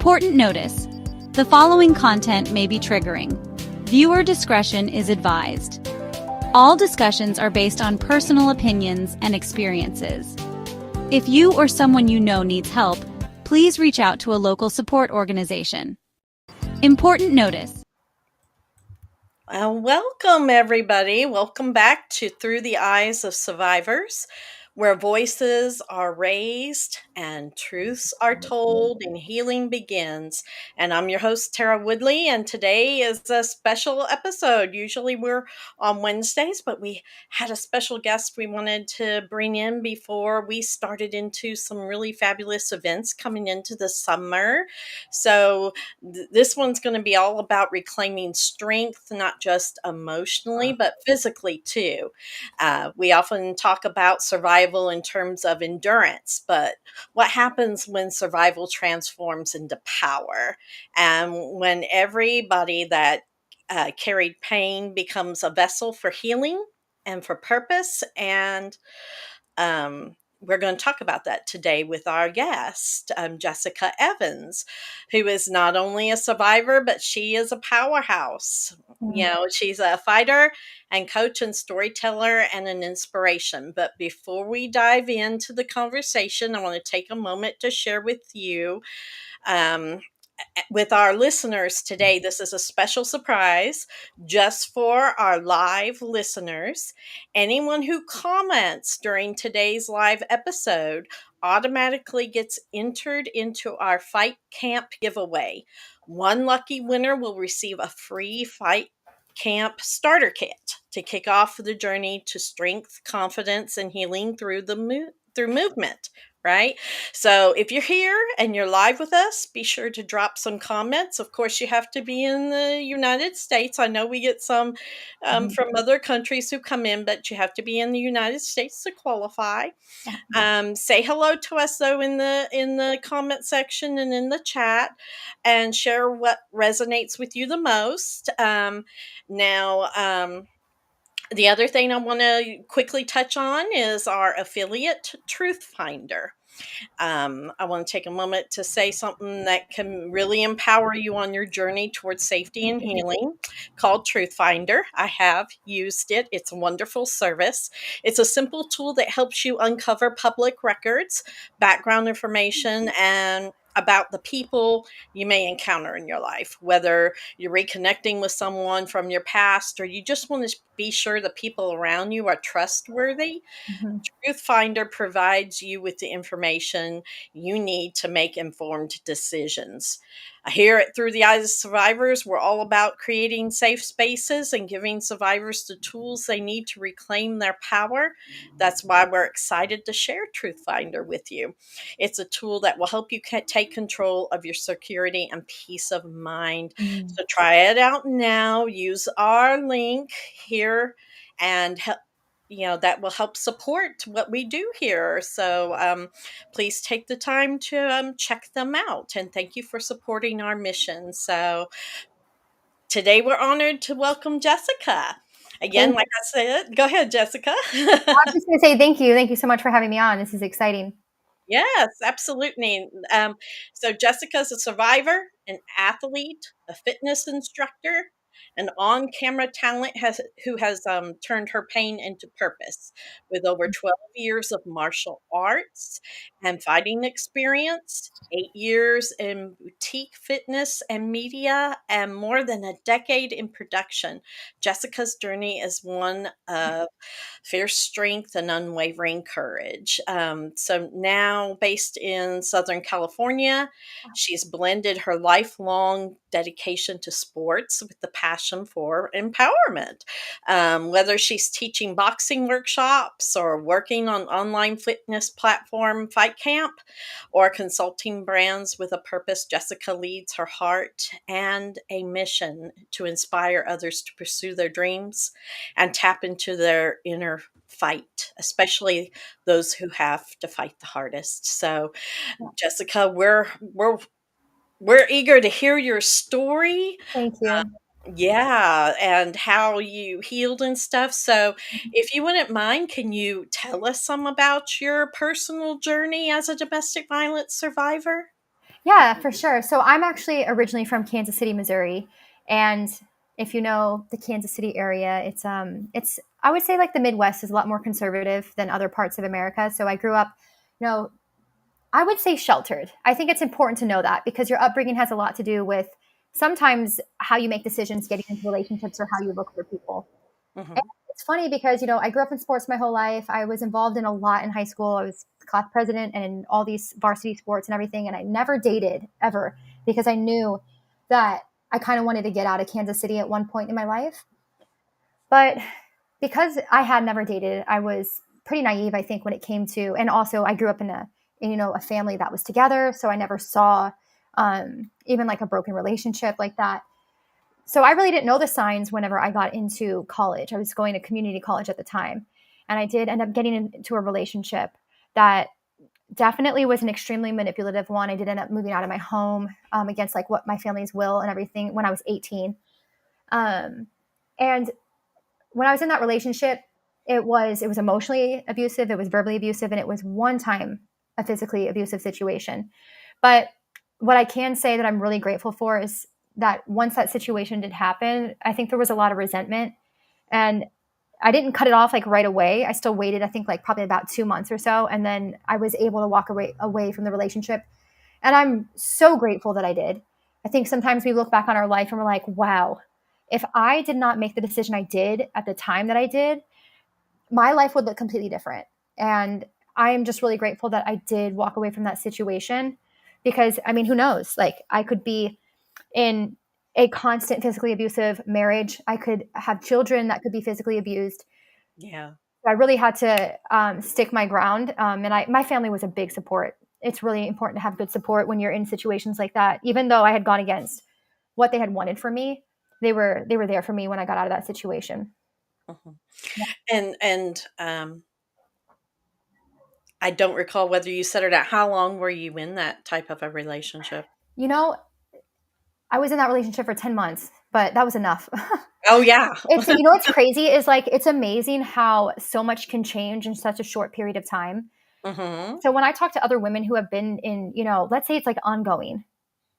Important notice: the following content may be triggering. Viewer discretion is advised. All discussions are based on personal opinions and experiences. If you or someone you know needs help, please reach out to a local support organization. Important notice: welcome, everybody. Welcome back to Through the Eyes of Survivors, where voices are raised and truths are told and healing begins. And I'm your host, Tara Woodlee, and today is a special episode. Usually we're on Wednesdays, but we had a special guest we wanted to bring in before we started into some really fabulous events coming into the summer. So this one's going to be all about reclaiming strength, not just emotionally, but physically too. We often talk about survival in terms of endurance, but what happens when survival transforms into power? And when everybody that carried pain becomes a vessel for healing and for purpose. And we're going to talk about that today with our guest, Jessica Evans, who is not only a survivor, but she is a powerhouse. You know, she's a fighter and coach and storyteller and an inspiration. But before we dive into the conversation, I want to take a moment to share with you, with our listeners today. This is a special surprise just for our live listeners. Anyone who comments during today's live episode automatically gets entered into our Fight Camp giveaway. One lucky winner will receive a free Fight Camp starter kit to kick off the journey to strength, confidence, and healing through through movement. Right? So if you're here and you're live with us, be sure to drop some comments. Of course, you have to be in the United States. I know we get some from other countries who come in, but you have to be in the United States to qualify. Say hello to us though in the comment section and in the chat, and share what resonates with you the most. The other thing I want to quickly touch on is our affiliate, Truth Finder. I want to take a moment to say something that can really empower you on your journey towards safety and healing, called Truth Finder. I have used it. It's a wonderful service. It's a simple tool that helps you uncover public records, background information, and about the people you may encounter in your life, whether you're reconnecting with someone from your past or you just want to be sure the people around you are trustworthy. Truth Finder provides you with the information you need to make informed decisions. Here at Through the Eyes of Survivors, we're all about creating safe spaces and giving survivors the tools they need to reclaim their power. That's why we're excited to share Truth Finder with you. It's a tool that will help you take control of your security and peace of mind. So try it out now. Use our link here and that will help support what we do here. So please take the time to check them out. And thank you for supporting our mission. So today we're honored to welcome Jessica. Again, like I said, go ahead, Jessica. I was just going to say thank you. Thank you so much for having me on. This is exciting. Yes, absolutely. So Jessica's a survivor, an athlete, a fitness instructor, an on-camera talent who has turned her pain into purpose, with over 12 years of martial arts and fighting experience, 8 years in boutique fitness and media, and more than a decade in production. Jessica's journey is one of fierce strength and unwavering courage. So now based in Southern California, she's blended her lifelong dedication to sports with the passion for empowerment. Whether she's teaching boxing workshops or working on online fitness platform FightCamp or consulting brands with a purpose, Jessica leads her heart and a mission to inspire others to pursue their dreams and tap into their inner fight, especially those who have to fight the hardest. So, Jessica, we're eager to hear your story. Thank you. Yeah, and how you healed and stuff. So, if you wouldn't mind, can you tell us some about your personal journey as a domestic violence survivor? Yeah, for sure. So I'm actually originally from Kansas City, Missouri, and if you know the Kansas City area, it's I would say like the Midwest is a lot more conservative than other parts of America. So I grew up, you know, I would say sheltered. I think it's important to know that because your upbringing has a lot to do with sometimes how you make decisions getting into relationships or how you look for people. And Hmm. it's funny because, I grew up in sports my whole life. I was involved in a lot in high school. I was class president and in all these varsity sports and everything. And I never dated ever because I knew that I kind of wanted to get out of Kansas City at one point in my life. But because I had never dated, I was pretty naive, I think, when it came to, and also I grew up in a family that was together. So I never saw even like a broken relationship like that. So I really didn't know the signs whenever I got into college. I was going to community college at the time. And I did end up getting into a relationship that definitely was an extremely manipulative one. I did end up moving out of my home against like what my family's will and everything when I was 18. And when I was in that relationship, it was emotionally abusive, it was verbally abusive, and it was one time a physically abusive situation. But what I can say that I'm really grateful for is that once that situation did happen, I think there was a lot of resentment, and I didn't cut it off like right away. I still waited, I think like probably about 2 months or so, and then I was able to walk away from the relationship. And I'm so grateful that I did. I think sometimes we look back on our life and we're like, wow, if I did not make the decision I did at the time that I did, my life would look completely different. And I am just really grateful that I did walk away from that situation because, I mean, who knows? Like, I could be in a constant physically abusive marriage. I could have children that could be physically abused. Yeah. I really had to stick my ground. And my family was a big support. It's really important to have good support when you're in situations like that. Even though I had gone against what they had wanted for me, they were there for me when I got out of that situation. Mhm. Yeah. And I don't recall whether you said it out. How long were you in that type of a relationship? You know, I was in that relationship for 10 months, but that was enough. Oh, yeah. What's crazy is like, it's amazing how so much can change in such a short period of time. Mhm. So when I talk to other women who have been in, let's say it's like ongoing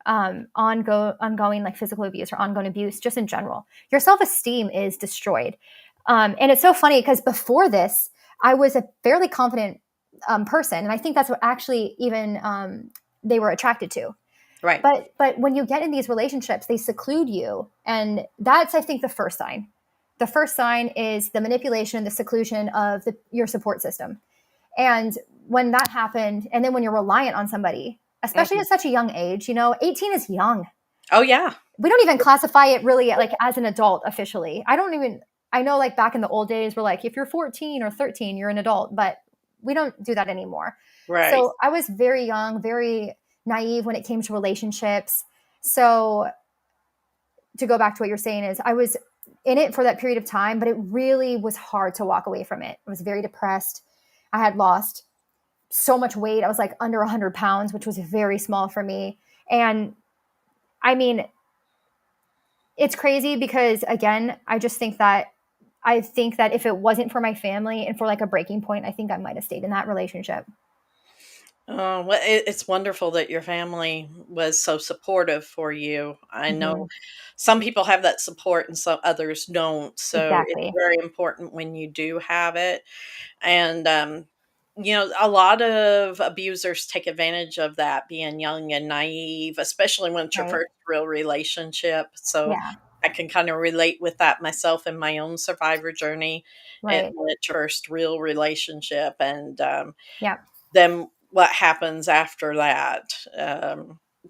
like physical abuse or ongoing abuse just in general, your self-esteem is destroyed. And it's so funny because before this, I was a fairly confident person. And I think that's what actually even they were attracted to. Right. But when you get in these relationships, they seclude you. And that's, I think, the first sign. The first sign is the manipulation, the seclusion of your support system. And when that happened, and then when you're reliant on somebody, especially Mhm. at such a young age, 18 is young. Oh, yeah. We don't even classify it really like as an adult officially. I know like back in the old days, we're like, if you're 14 or 13, you're an adult, but we don't do that anymore. Right. So I was very young, very naive when it came to relationships. So to go back to what you're saying is I was in it for that period of time, but it really was hard to walk away from it. I was very depressed. I had lost so much weight. I was like under 100 pounds, which was very small for me. And I mean, it's crazy because again, I think that if it wasn't for my family and for like a breaking point, I think I might have stayed in that relationship. Oh, well, it's wonderful that your family was so supportive for you. I know Hmm. some people have that support and some others don't. So it's Exactly. very important when you do have it. And, a lot of abusers take advantage of that being young and naive, especially when it's your Right. first real relationship. So Yeah. I can kind of relate with that myself in my own survivor journey. Right. When it's your first real relationship. And Yeah. then what happens after that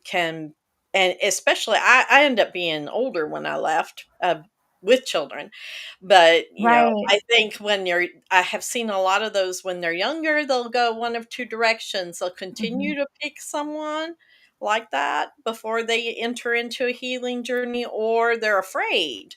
can, and especially I end up being older when I left with children. But, Right. I think I have seen a lot of those when they're younger, they'll go one of two directions. They'll Hmm. continue to pick someone like that before they enter into a healing journey, or they're afraid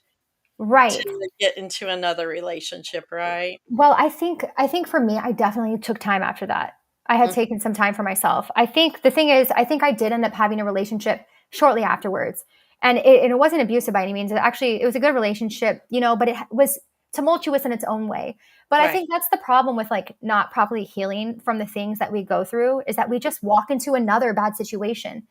Right. to get into another relationship, right? Well, I think for me, I definitely took time after that. I had Mm. taken some time for myself. I think the thing is, I think I did end up having a relationship shortly afterwards, and it wasn't abusive by any means. It was a good relationship, but it was tumultuous in its own way. But I Right. think that's the problem with like not properly healing from the things that we go through is that we just walk into another bad situation.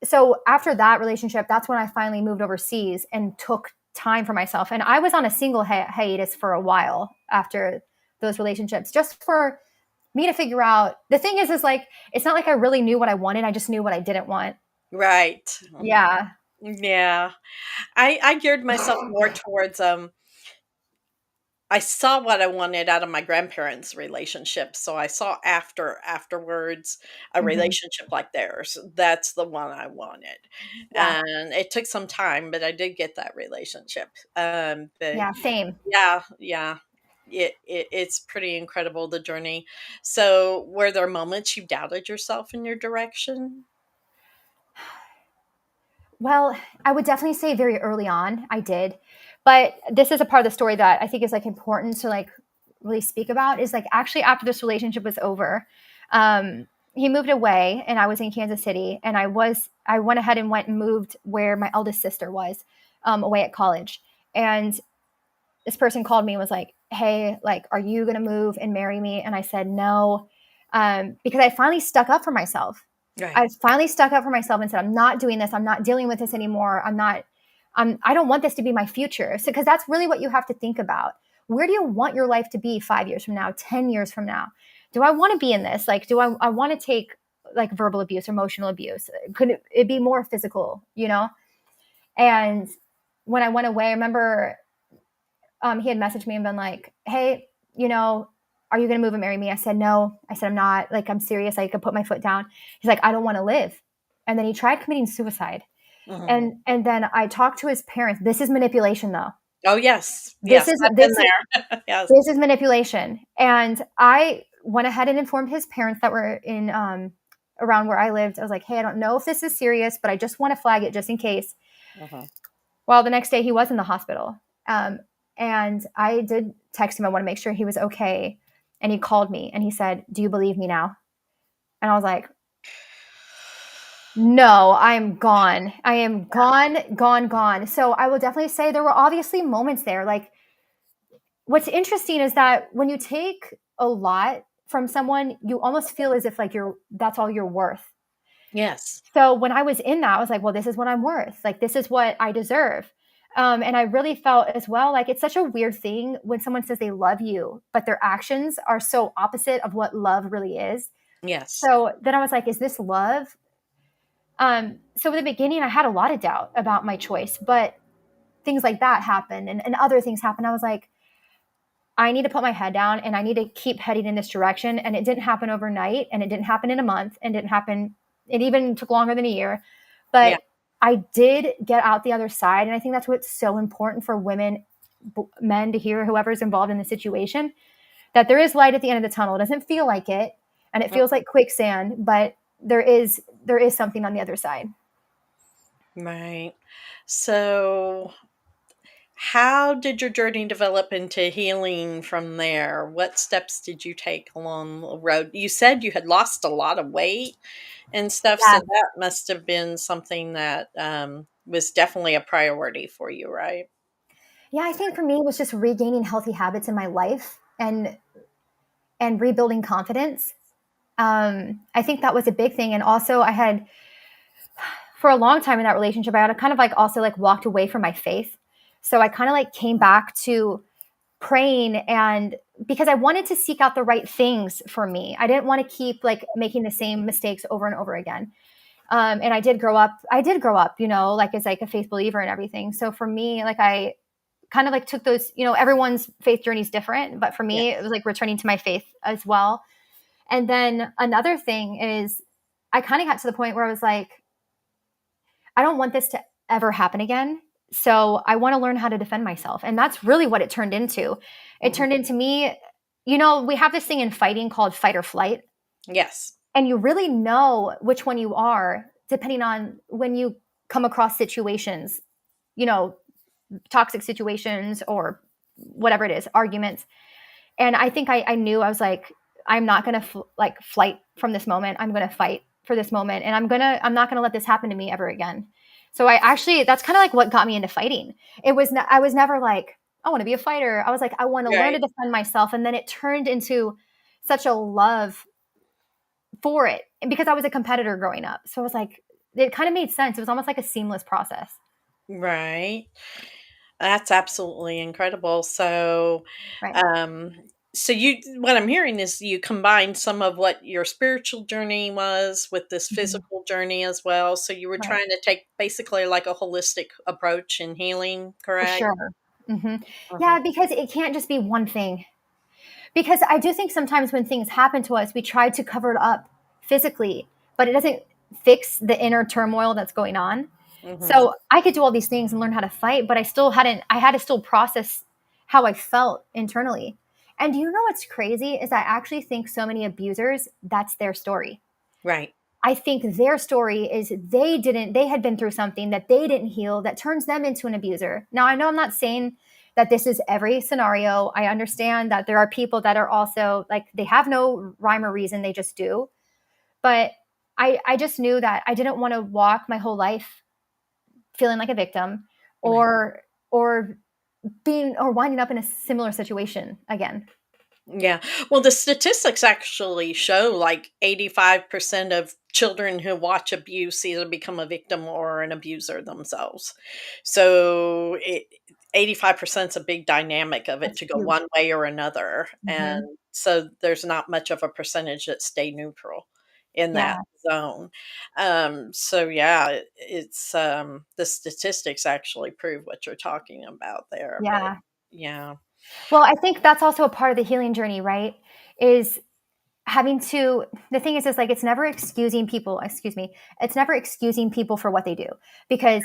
so after that relationship, that's when I finally moved overseas and took time for myself. And I was on a single hiatus for a while after those relationships, just for me to figure out. The thing is like, it's not like I really knew what I wanted. I just knew what I didn't want. Right. Yeah. Yeah. I geared myself more towards I saw what I wanted out of my grandparents' relationship, so I saw afterwards a Mhm. relationship like theirs. That's the one I wanted, Yeah. and it took some time, but I did get that relationship. But Yeah. Same. yeah, yeah, it's pretty incredible, the journey. So, were there moments you doubted yourself in your direction? Well, I would definitely say very early on I did. But this is a part of the story that I think is like important to like really speak about, is like actually after this relationship was over, he moved away and I was in Kansas City, and I went ahead and went and moved where my eldest sister was, away at college. And this person called me and was like, "Hey, like, are you going to move and marry me?" And I said no, because I finally stuck up for myself. Right. I finally stuck up for myself and said, "I'm not doing this. I'm not dealing with this anymore. I'm not. I don't want this to be my future." So, because that's really what you have to think about. Where do you want your life to be 5 years from now, 10 years from now? Do I want to be in this? Like, do I want to take like verbal abuse, emotional abuse? Could it be more physical? You know? And when I went away, I remember he had messaged me and been like, "Hey, are you going to move and marry me?" I said, "No." I said, "I'm not. Like, I'm serious. I could put my foot down." He's like, "I don't want to live." And then he tried committing suicide. Mhm. And then I talked to his parents. This is manipulation, though. Oh, yes. This Yes, is I've been this is there. Yes. this is manipulation. And I went ahead and informed his parents that were in around where I lived. I was like, "Hey, I don't know if this is serious, but I just want to flag it just in case." Mhm. Well, the next day he was in the hospital. Um, and I did text him. I want to make sure he was okay. And he called me and he said, "Do you believe me now?" And I was like, "No, I am gone. I am gone, gone, gone." So I will definitely say there were obviously moments there. Like, what's interesting is that when you take a lot from someone, you almost feel as if like that's all you're worth. Yes. So when I was in that, I was like, well, this is what I'm worth. Like, this is what I deserve. And I really felt as well, like, it's such a weird thing when someone says they love you, but their actions are so opposite of what love really is. Yes. So then I was like, is this love? So in the beginning, I had a lot of doubt about my choice, but things like that happened, and other things happened. I was like, I need to put my head down and I need to keep heading in this direction. And it didn't happen overnight, and it didn't happen in a month, and it even took longer than a year. Yeah. But I did get out the other side. And I think that's what's so important for women, men to hear, whoever's involved in the situation, that there is light at the end of the tunnel. It doesn't feel like it, and it Mm. feels like quicksand, but there is something on the other side. Right. So, how did your journey develop into healing from there? What steps did you take along the road? You said you had lost a lot of weight and stuff, so Yeah. that must have been something that was definitely a priority for you, right? Yeah, I think for me it was just regaining healthy habits in my life and rebuilding confidence. I think that was a big thing. And also I had, for a long time in that relationship, I had kind of like also like walked away from my faith. So I kind of like came back to praying, and because I wanted to seek out the right things for me. I didn't want to keep like making the same mistakes over and over again. And I did grow up, like as like a faith believer and everything. So for me, like I kind of like took those, everyone's faith journey is different, but for me, it Yes. was like returning to my faith as well. And then another thing is I kind of got to the point where I was like, I don't want this to ever happen again. So I want to learn how to defend myself. And that's really what it turned into. It Mhm. turned into me, we have this thing in fighting called fight or flight. Yes. And you really know which one you are depending on when you come across situations, you know, toxic situations or whatever it is, arguments. And I think I knew, I was like, I'm not going to flight from this moment. I'm going to fight for this moment. And I'm not going to let this happen to me ever again. So that's kind of like what got me into fighting. I was never like, I want to be a fighter. I was like, I want to learn to Right. defend myself. And then it turned into such a love for it. And because I was a competitor growing up. So I was like, it kind of made sense. It was almost like a seamless process. Right. That's absolutely incredible. So, Right. um, so you, what I'm hearing is you combined some of what your spiritual journey was with this Mhm. physical journey as well. So you were Right. trying to take basically like a holistic approach in healing, For correct? sure. hmm Uh-huh. Yeah, because it can't just be one thing. Because I do think sometimes when things happen to us, we try to cover it up physically, but it doesn't fix the inner turmoil that's going on. Hmm. So I could do all these things and learn how to fight, but I had to still process how I felt internally. And do you know what's crazy is I actually think so many abusers, that's their story. Right. I think their story is they had been through something that they didn't heal that turns them into an abuser. Now, I know I'm not saying that this is every scenario. I understand that there are people that are also like, they have no rhyme or reason, they just do. But I just knew that I didn't want to walk my whole life feeling like a victim Right. or being or winding up in a similar situation again. Yeah. Well, the statistics actually show like 85% of children who watch abuse either become a victim or an abuser themselves. So 85% is a big dynamic of it That's to go huge. one way or another. And hmm so there's not much of a percentage that stay neutral in Yeah. that zone. So yeah, the statistics actually prove what you're talking about there. But Yeah. yeah. Well, I think that's also a part of the healing journey, right? Is having to the thing is like it's never excusing people, excuse me, it's never excusing people for what they do because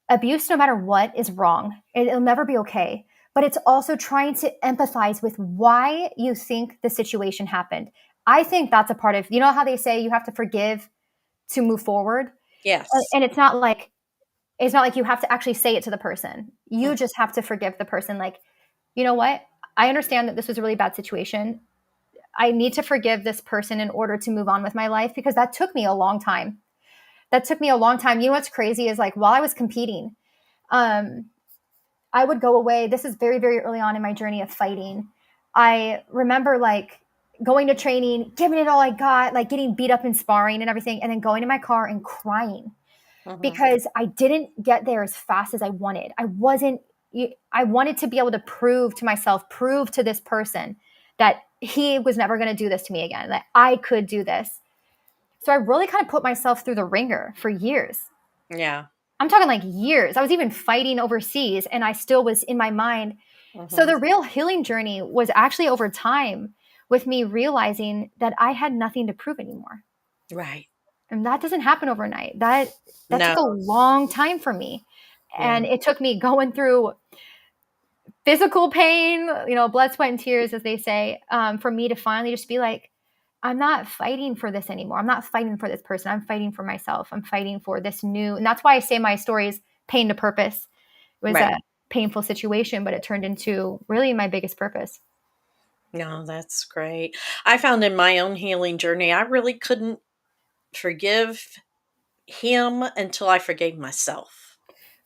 abuse, no matter what, is wrong. It'll never be okay. But it's also trying to empathize with why you think the situation happened. I think that's a part of, you know how they say you have to forgive to move forward? Yes. And it's not like you have to actually say it to the person. You just have to forgive the person. Like, you know what? I understand that this was a really bad situation. I need to forgive this person in order to move on with my life because that took me a long time. That took me a long time. You know what's crazy is like while I was competing, um, I would go away. This is very, very early on in my journey of fighting. I remember like going to training, giving it all I got, like getting beat up in sparring and everything, and then going to my car and crying Mhm. because I didn't get there as fast as I wanted. I wanted to be able to prove to myself, prove to this person that he was never going to do this to me again, that I could do this. So I really kind of put myself through the ringer for years. Yeah. I'm talking like years. I was even fighting overseas and I still was in my mind. So Mhm. the real healing journey was actually over time with me realizing that I had nothing to prove anymore. Right. And that doesn't happen overnight. That No. took a long time for me. Yeah. And it took me going through physical pain, blood, sweat, and tears, as they say, for me to finally just be like, I'm not fighting for this anymore. I'm not fighting for this person. I'm fighting for myself. I'm fighting for this new. And that's why I say my story is pain to purpose. It was Right. a painful situation, but it turned into really my biggest purpose. No, that's great. I found in my own healing journey, I really couldn't forgive him until I forgave myself.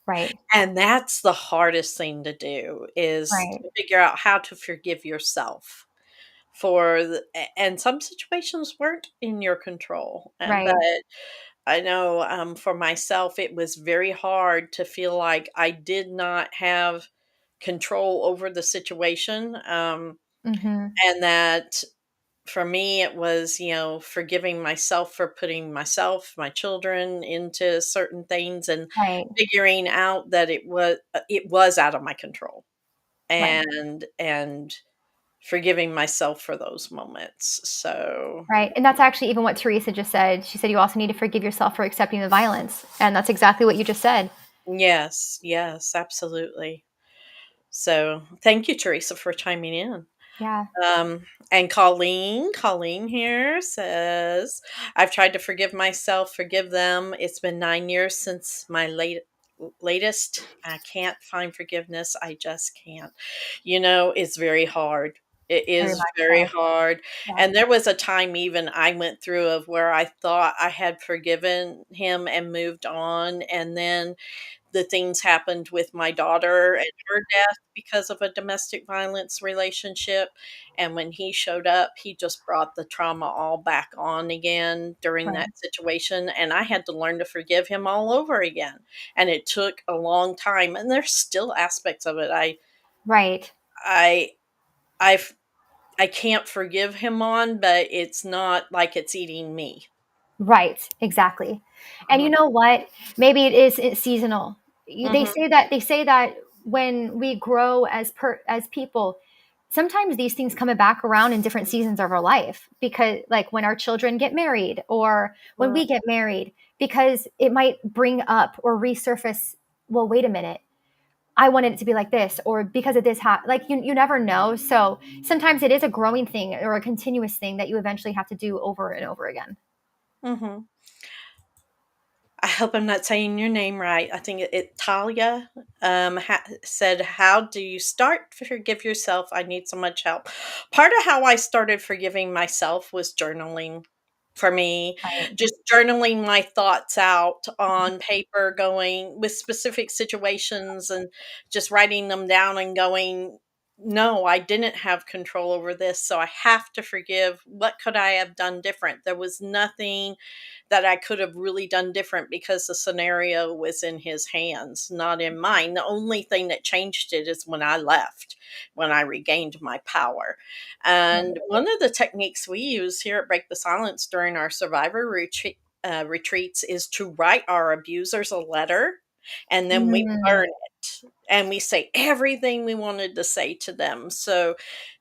Right. And that's the hardest thing to do is Right. to figure out how to forgive yourself and some situations weren't in your control. But Right. I know for myself, it was very hard to feel like I did not have control over the situation. Mm-hmm. And that for me, it was, forgiving myself for putting myself, my children into certain things and Right. figuring out that it was out of my control Right. and forgiving myself for those moments. So, Right. And that's actually even what Teresa just said. She said you also need to forgive yourself for accepting the violence. And that's exactly what you just said. yes, yes, absolutely. So, thank you, Teresa, for chiming in. Yeah. And Colleen here says, I've tried to forgive myself, forgive them. It's been 9 years since my latest. I can't find forgiveness. I just can't. It's very hard. It Very is much very so. hard, Yeah. and there was a time even I went through of where I thought I had forgiven him and moved on, and then the things happened with my daughter and her death because of a domestic violence relationship, and when he showed up, he just brought the trauma all back on again during Right. that situation, and I had to learn to forgive him all over again, and it took a long time, and there's still aspects of it Right. I I've I can't forgive him on, but it's not like it's eating me. Right, exactly. And you Mhm. know what? Maybe it's seasonal. They Mhm. say that when we grow as people, sometimes these things come back around in different seasons of our life because like when our children get married or when Mm. we get married because it might bring up or resurface, well, wait a minute. I wanted it to be like this or because of this like you never know. So sometimes it is a growing thing or a continuous thing that you eventually have to do over and over again. Mhm. I hope I'm not saying your name right. I think Talia said, "How do you start to forgive yourself? I need so much help." Part of how I started forgiving myself was journaling. For me, Right. just journaling my thoughts out on paper, going with specific situations and just writing them down and going, "No, I didn't have control over this, so I have to forgive. What could I have done different?" There was nothing that I could have really done different because the scenario was in his hands, not in mine. The only thing that changed it is when I left, when I regained my power. And one of the techniques we use here at Break the Silence during our survivor retreats is to write our abusers a letter and then we Mm, burn it and we say everything we wanted to say to them. So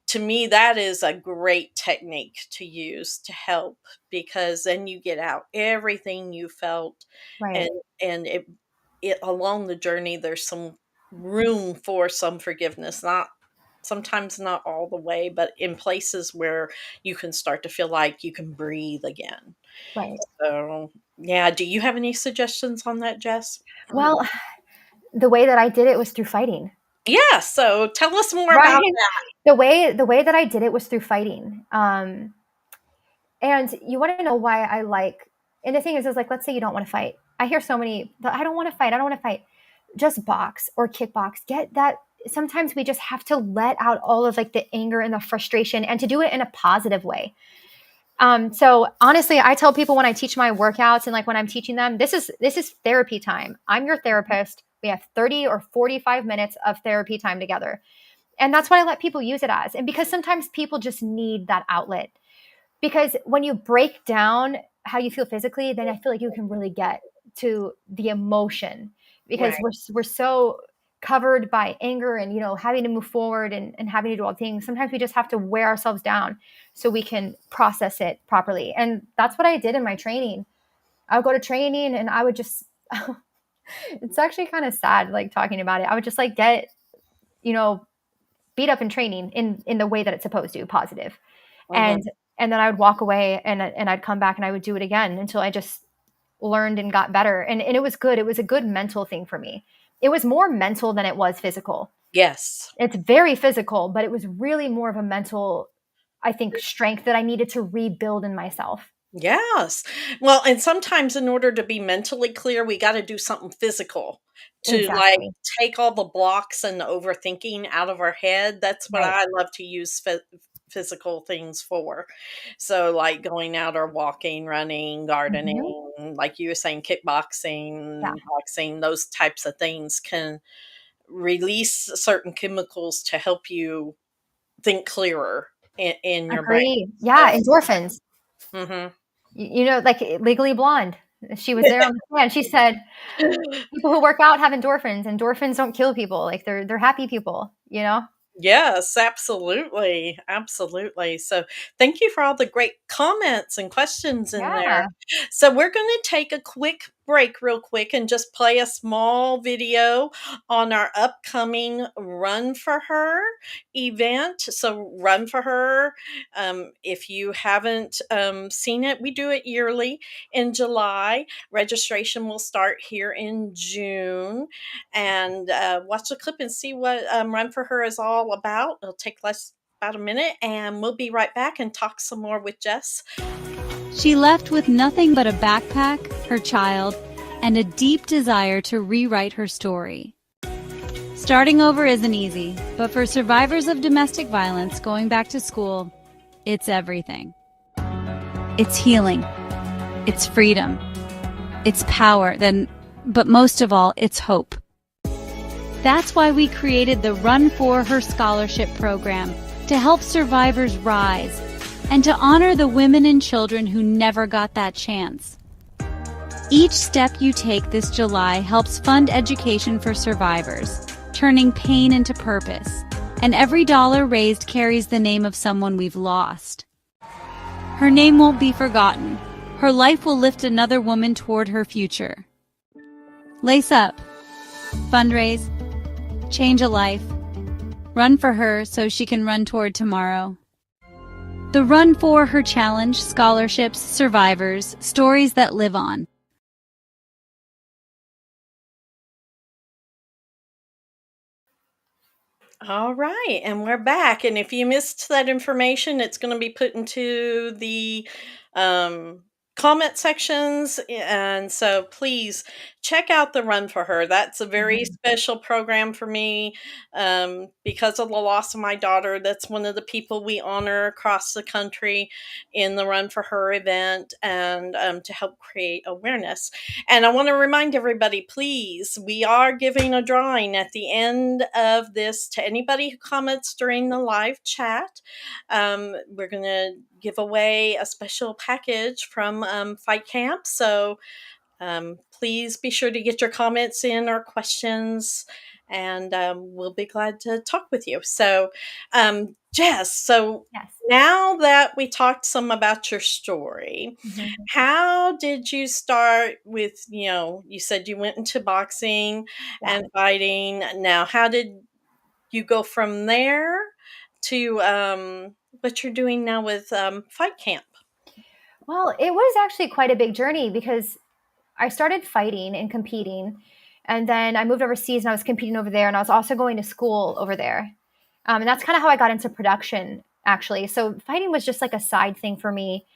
to me, that is a great technique to use to help because then you get out everything you felt and right, and it along the journey there's some room for some forgiveness, not sometimes not all the way, but in places where you can start to feel like you can breathe again. right. So yeah, do you have any suggestions on that, Jess? Well, the way that I did it was through fighting. Yeah, so tell us more Right. about that. The way that I did it was through fighting. And you want to know why I like. And the thing is like, let's say you don't want to fight. I hear so many. I don't want to fight. I don't want to fight. Just box or kickbox. Get that. Sometimes we just have to let out all of like the anger and the frustration, and to do it in a positive way. So honestly, I tell people when I teach my workouts and like when I'm teaching them, this is therapy time. I'm your therapist. We have 30 or 45 minutes of therapy time together. And that's what I let people use it as. And because sometimes people just need that outlet. Because when you break down how you feel physically, then I feel like you can really get to the emotion because Right. we're so covered by anger and having to move forward and having to do all things. Sometimes we just have to wear ourselves down so we can process it properly. And that's what I did in my training. I would go to training and I would just it's actually kind of sad like talking about it. I would just like get, you know, beat up in training in the way that it's supposed to, positive. Mhm. And then I would walk away and I'd come back and I would do it again until I just learned and got better. And it was good. It was a good mental thing for me. It was more mental than it was physical. Yes. It's very physical, but it was really more of a mental, I think, strength that I needed to rebuild in myself. Yes. Well, and sometimes in order to be mentally clear, we gotta do something physical to, like, Exactly. take all the blocks and the overthinking out of our head. That's what Right. I love to use physical things for. So, like, going out or walking, running, Mhm. gardening, like you were saying, Yeah. kickboxing, boxing, those types of things can release certain chemicals to help you think clearer in your brain. Agree. Yeah. So Endorphins. mhm. Like Legally Blonde. She was there on the stand. She said, people who work out have endorphins. Endorphins don't kill people. Like they're happy people. Yes, absolutely, absolutely. So, thank you for all the great comments and questions in there. Yeah. So, we're going to take a quick break, real quick, and just play a small video on our upcoming Run for Her event. So, Run for Her, if you haven't seen it, we do it yearly in July. Registration will start here in June and watch the clip and see what Run for Her is all about. It'll take less about a minute, and we'll be right back and talk some more with Jess. She left with nothing but a backpack, her child, and a deep desire to rewrite her story. Starting over isn't easy, but for survivors of domestic violence going back to school, it's everything. It's healing. It's freedom. It's power, but most of all, it's hope. That's why we created the Run For Her Scholarship Program, to help survivors rise and to honor the women and children who never got that chance. Each step you take this July helps fund education for survivors, turning pain into purpose, and every dollar raised carries the name of someone we've lost. Her name won't be forgotten. Her life will lift another woman toward her future. Lace up, fundraise, change a life, run for her so she can run toward tomorrow. The Run For Her Challenge, scholarships, survivors, stories that live on. All right, and we're back. And if you missed that information, it's going to be put into the comment sections. And so please check out the Run For Her. That's a very special program for me because of the loss of my daughter. That's one of the people we honor across the country in the Run For Her event, and to help create awareness. And I want to remind everybody, please, we are giving a drawing at the end of this to anybody who comments during the live chat. We're going to give away a special package from FightCamp. So please be sure to get your comments in or questions, and we'll be glad to talk with you. So, Jess, so Yes. now that we talked some about your story, how did you start with, you said you went into boxing and fighting. Now, how did you go from there to what you're doing now with Fight Camp? Well, it was actually quite a big journey because I started fighting and competing, and then I moved overseas and I was competing over there, and I was also going to school over there. And that's kind of how I got into production, actually. So fighting was just like a side thing for me.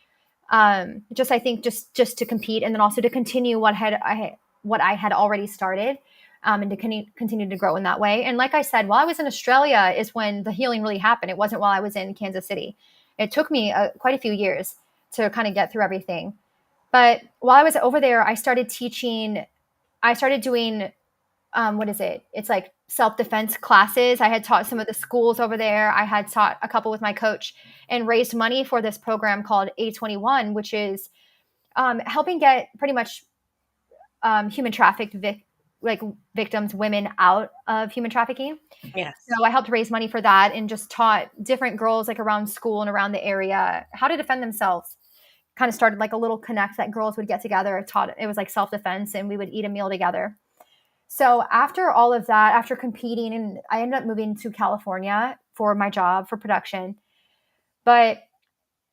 I think just to compete, and then also to continue what I had already started, and to continue to grow in that way. And like I said, while I was in Australia is when the healing really happened. It wasn't while I was in Kansas City. It took me quite a few years to kind of get through everything. But while I was over there, I started doing, what is it? It's like self-defense classes. I had taught some of the schools over there. I had taught a couple with my coach and raised money for this program called A21, which is helping get pretty much human trafficked victims, women, out of human trafficking. Yes. So I helped raise money for that and just taught different girls like around school and around the area how to defend themselves. Kind of started like a little connect that girls would get together. It was like self-defense, and we would eat a meal together. So after all of that, after competing, and I ended up moving to California for my job for production. But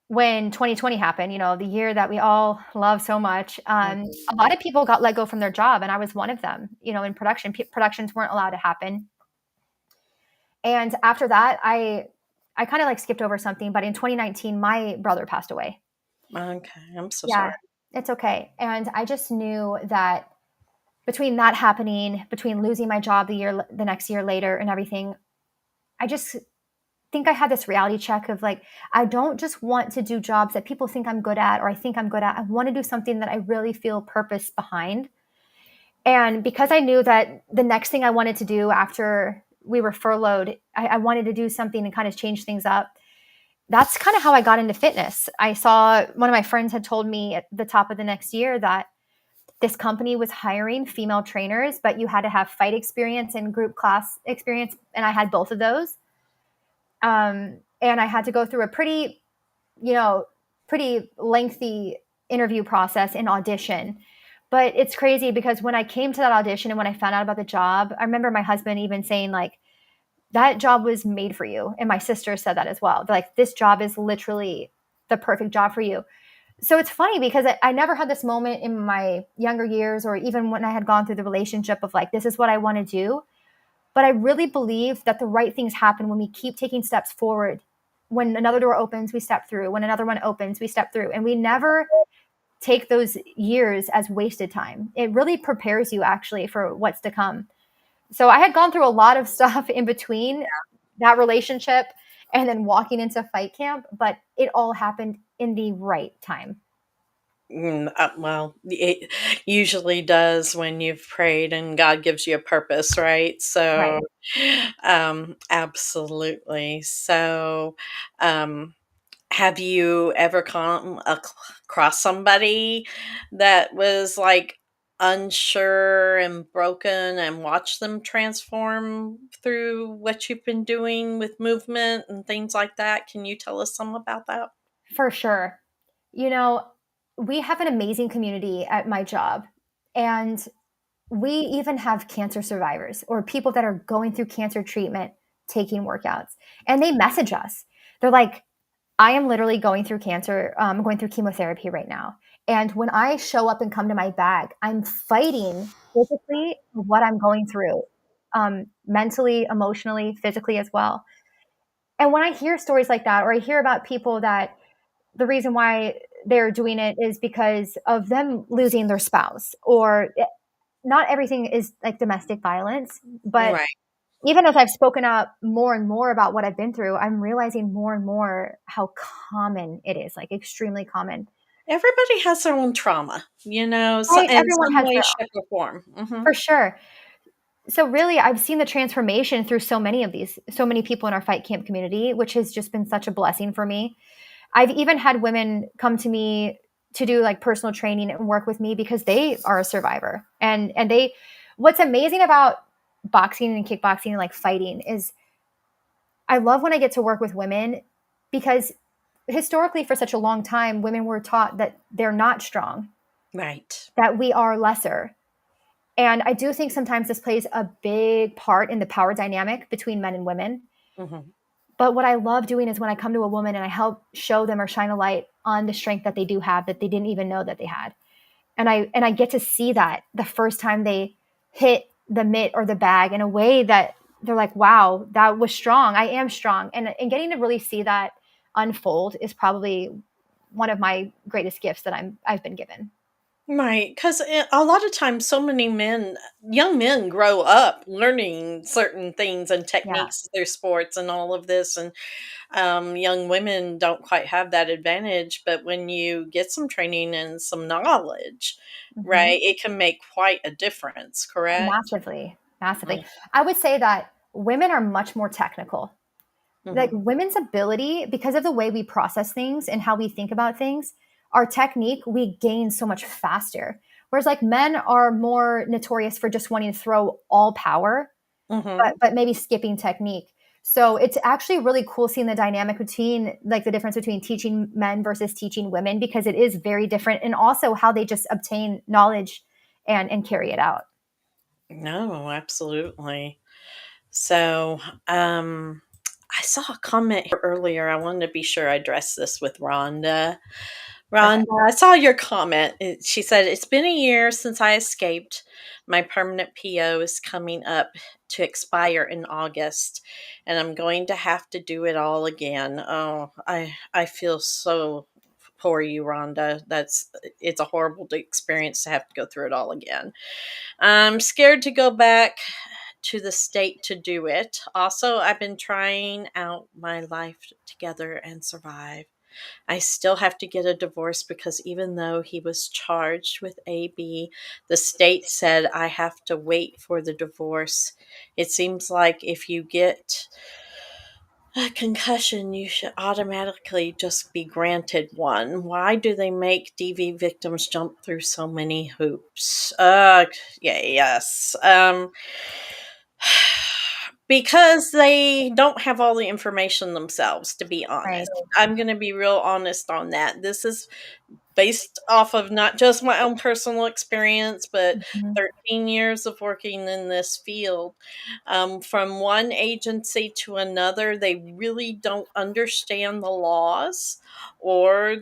when 2020 happened, the year that we all love so much, a lot of people got let go from their job, and I was one of them. In production, productions weren't allowed to happen. And after that, I kind of like skipped over something, but in 2019, my brother passed away. Okay, I'm so sorry. It's okay. And I just knew that between that happening, between losing my job the next year later and everything, I just think I had this reality check of like, I don't just want to do jobs that people think I'm good at or I think I'm good at. I want to do something that I really feel purpose behind. And because I knew that the next thing I wanted to do after we were furloughed, I wanted to do something and kind of change things up. That's kind of how I got into fitness. I saw one of my friends had told me at the top of the next year that this company was hiring female trainers, but you had to have fight experience and group class experience. And I had both of those. And I had to go through a pretty lengthy interview process and audition. But it's crazy because when I came to that audition and when I found out about the job, I remember my husband even saying like, that job was made for you. And my sister said that as well. They're like, this job is literally the perfect job for you. So it's funny because I never had this moment in my younger years or even when I had gone through the relationship of like, this is what I want to do. But I really believe that the right things happen when we keep taking steps forward when another door opens, we step through. When another one opens, we step through. And we never take those years as wasted time. It really prepares you actually for what's to come. So I had gone through a lot of stuff in between that relationship and then walking into fight camp, but it all happened in the right time. Well, it usually does when you've prayed and God gives you a purpose, right? So, Right. absolutely. So, um, have you ever come across somebody that was like unsure and broken and watched them transform through what you've been doing with movement and things like that? Can you tell us some about that? For sure. You know, we have an amazing community at my job. And we even have cancer survivors or people that are going through cancer treatment taking workouts. And they message us. They're like, I am literally going through cancer, going through chemotherapy right now. And when I show up and come to my bag, I'm fighting physically what I'm going through, mentally, emotionally, physically as well. And when I hear stories like that, or I hear about people that the reason why they're doing it is because of them losing their spouse, or not everything is like domestic violence, but Right. even as I've spoken up more and more about what I've been through, I'm realizing more and more how common it is, like extremely common. Everybody has their own trauma, so Right? in Everyone some has way, their shape, or form. for sure. So really, I've seen the transformation through so many people in our fight camp community, which has just been such a blessing for me. I've even had women come to me to do like personal training and work with me because they are a survivor. And they what's amazing about boxing and kickboxing and like fighting is I love when I get to work with women because historically for such a long time women were taught that they're not strong, Right. that we are lesser. And I do think sometimes this plays a big part in the power dynamic between men and women. Mhm. But what I love doing is when I come to a woman and I help show them or shine a light on the strength that they do have that they didn't even know that they had. And I get to see that the first time they hit the mitt or the bag in a way that they're like, wow, that was strong. I am strong. And getting to really see that unfold is probably one of my greatest gifts that I've been given. Right, 'cause a lot of times so many men young men grow up learning certain things and Yeah. techniques of their sports and all of this, and, young women don't quite have that advantage, but when you get some training and some knowledge, Hmm. right, it can make quite a difference, correct? Massively, massively. Mm, I would say that women are much more technical. Like mhm, women's ability, because of the way we process things and how we think about things, our technique, we gain so much faster. Whereas like men are more notorious for just wanting to throw all power, mhm. but maybe skipping technique. So it's actually really cool seeing the dynamic between like the difference between teaching men versus teaching women because it is very different and also how they just obtain knowledge and carry it out. No, absolutely. So, I saw a comment here earlier, I wanted to be sure I address this with Rhonda. Rhonda, Perfect. I saw your comment. She said, "It's been a year since I escaped. My permanent PO is coming up to expire in August, and I'm going to have to do it all again." Oh, I feel so for you, Rhonda. It's a horrible experience to have to go through it all again. I'm scared to go back to the state to do it. Also, I've been trying out my life together and survive. I still have to get a divorce because even though he was charged with AB, the state said I have to wait for the divorce. It seems like if you get a concussion, you should automatically just be granted one. Why do they make DV victims jump through so many hoops? Yeah, yes. Because they don't have all the information themselves, to be Right. honest. I'm going to be real honest on that. This is based off of not just my own personal experience, but Mhm. 13 years of working in this field. From one agency to another, they really don't understand the laws or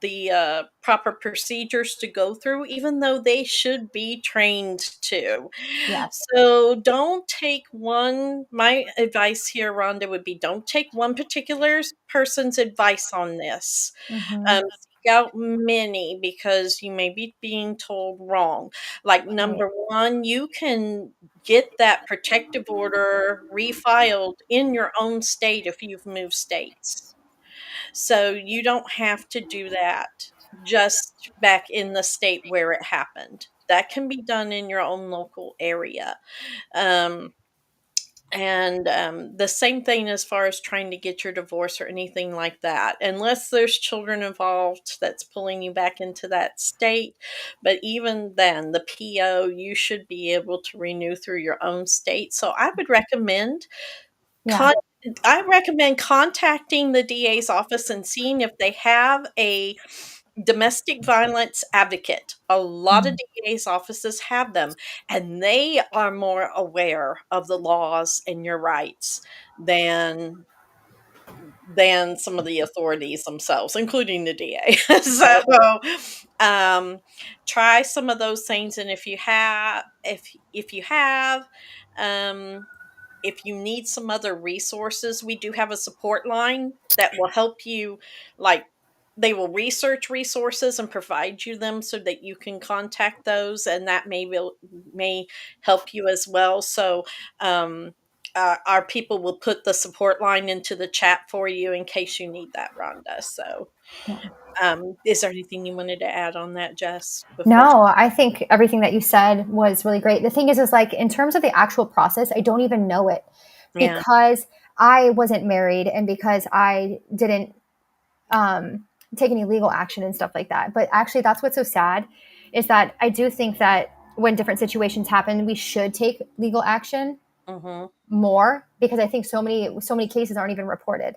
the proper procedures to go through, even though they should be trained too. Yes. So don't take my advice here, Rhonda, would be don't take one particular person's advice on this. Mm-hmm. Seek out many because you may be being told wrong. Like, Right. number one, you can get that protective order refiled in your own state if you've moved states. So you don't have to do that just back in the state where it happened. That can be done in your own local area. Um, and the same thing as far as trying to get your divorce or anything like that, unless there's children involved that's pulling you back into that state. But even then, the PO, you should be able to renew through your own state. So Yeah. con- I recommend contacting the DA's office and seeing if they have a domestic violence advocate. A lot of Mhm. DA's offices have them, and they are more aware of the laws and your rights than some of the authorities themselves, including the DA. So um, try some of those things, and if you have um, if you need some other resources, we do have a support line that will help you. Like, they will research resources and provide you them so that you can contact those, and that may help you as well. So um, our people will put the support line into the chat for you in case you need that, Rhonda. So Yeah. is there anything you wanted to add on that, Jess, before? No, I think everything that you said was really great. The thing is like in terms of the actual process, I don't even know it Yeah. because I wasn't married and because I didn't take any legal action and stuff like that. But actually, that's what's so sad is that I do think that when different situations happen, we should take legal action Mm-hmm. more because I think so many cases aren't even reported.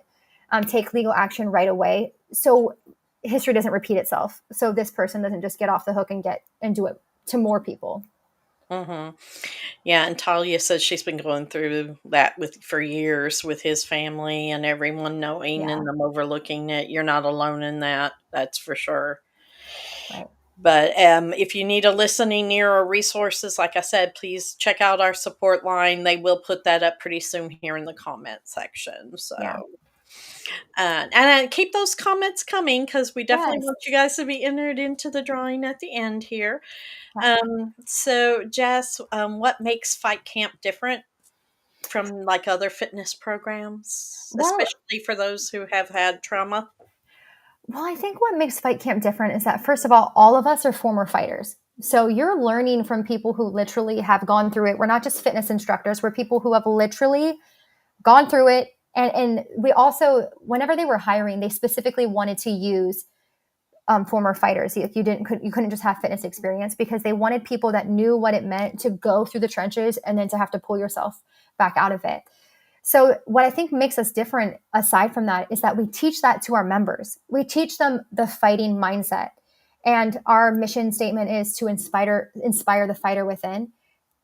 Take legal action right away so history doesn't repeat itself. So this person doesn't just get off the hook and do it to more people. Mm-hmm. Yeah, and Talia says she's been going through that for years with his family and everyone knowing Yeah, and them overlooking it. You're not alone in that. That's for sure. right. But if you need a listening ear or resources, like I said, please check out our support line. They will put that up pretty soon here in the comment section. So, Yeah. and keep those comments coming because we definitely Yes. want you guys to be entered into the drawing at the end here. Yeah. So Jess, what makes Fight Camp different from like other fitness programs, Well, especially for those who have had trauma? Well, I think what makes Fight Camp different is that, first of all of us are former fighters. So you're learning from people who literally have gone through it. We're not just fitness instructors, we're people who have literally gone through it. And we also, whenever they were hiring, they specifically wanted to use former fighters. You couldn't just have fitness experience because they wanted people that knew what it meant to go through the trenches and then to have to pull yourself back out of it. So what I think makes us different aside from that is that we teach that to our members. We teach them the fighting mindset. And our mission statement is to inspire the fighter within.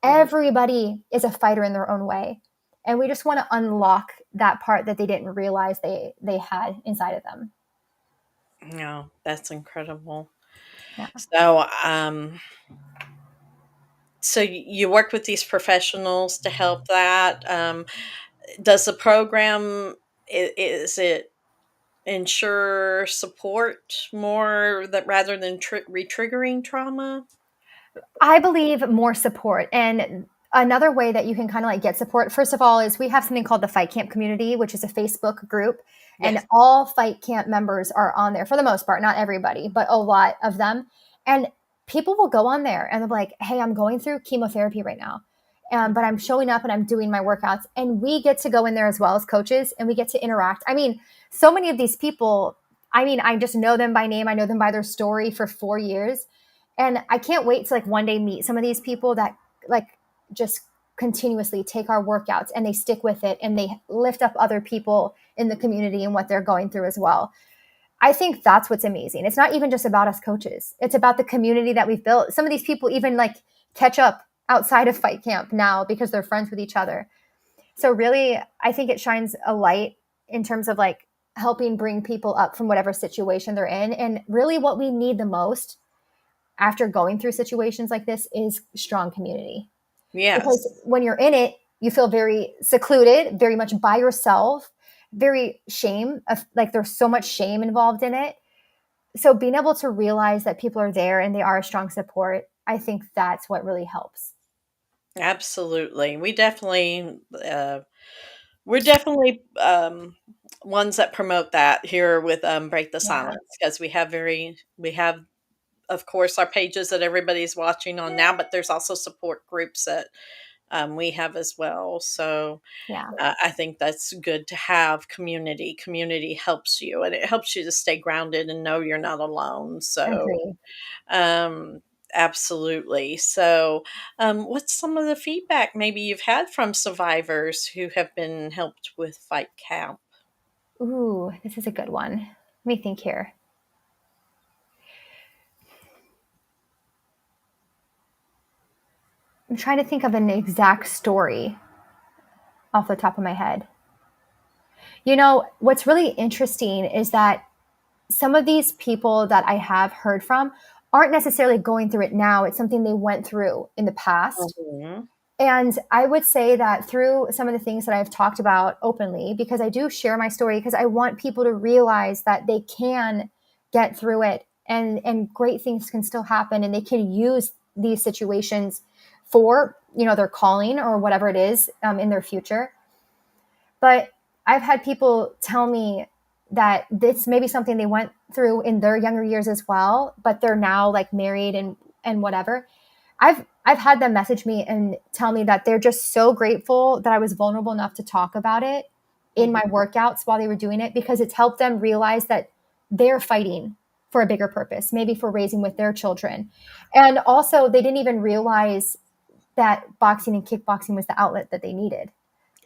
Everybody is a fighter in their own way. And we just want to unlock that part that they didn't realize they had inside of them. No, that's incredible. Yeah. So you work with these professionals to help that. Does the program, is it ensure support more that rather than re-triggering trauma? I believe more support. And another way that you can kind of like get support, first of all, is we have something called the Fight Camp community, which is a Facebook group. And Yes. all Fight Camp members are on there for the most part, not everybody, but a lot of them. And people will go on there and they're like, hey, I'm going through chemotherapy right now. But I'm showing up and I'm doing my workouts. And we get to go in there as well as coaches and we get to interact. I mean, so many of these people, I just know them by name. I know them by their story for 4 years. And I can't wait to like one day meet some of these people that like just continuously take our workouts and they stick with it and they lift up other people in the community and what they're going through as well. I think that's what's amazing. It's not even just about us coaches. It's about the community that we've built. Some of these people even like catch up outside of Fight Camp now because they're friends with each other. So really, I think it shines a light in terms of like helping bring people up from whatever situation they're in. And really what we need the most after going through situations like this is strong community. Yes. Because when you're in it, you feel very secluded, very much by yourself, very like there's so much shame involved in it. So being able to realize that people are there and they are a strong support, I think that's what really helps. Absolutely. We're definitely ones that promote that here with Break the Yeah. Silence, because we have, of course, our pages that everybody's watching on now, but there's also support groups that we have as well. So Yeah. I think that's good to have community. Community helps you, and it helps you to stay grounded and know you're not alone. So Agree. um, absolutely. So, what's some of the feedback maybe you've had from survivors who have been helped with Fight Camp? Ooh, this is a good one. Let me think here. I'm trying to think of an exact story off the top of my head. What's really interesting is that some of these people that I have heard from aren't necessarily going through it now. It's something they went through in the past. Mhm. And I would say that through some of the things that I've talked about openly, because I do share my story, because I want people to realize that they can get through it, and great things can still happen, and they can use these situations for, their calling or whatever it is in their future. But I've had people tell me that this may be something they went through in their younger years as well, but they're now like married and whatever. I've had them message me and tell me that they're just so grateful that I was vulnerable enough to talk about it in my workouts while they were doing it, because it's helped them realize that they're fighting for a bigger purpose, maybe for raising with their children. And also they didn't even realize that boxing and kickboxing was the outlet that they needed,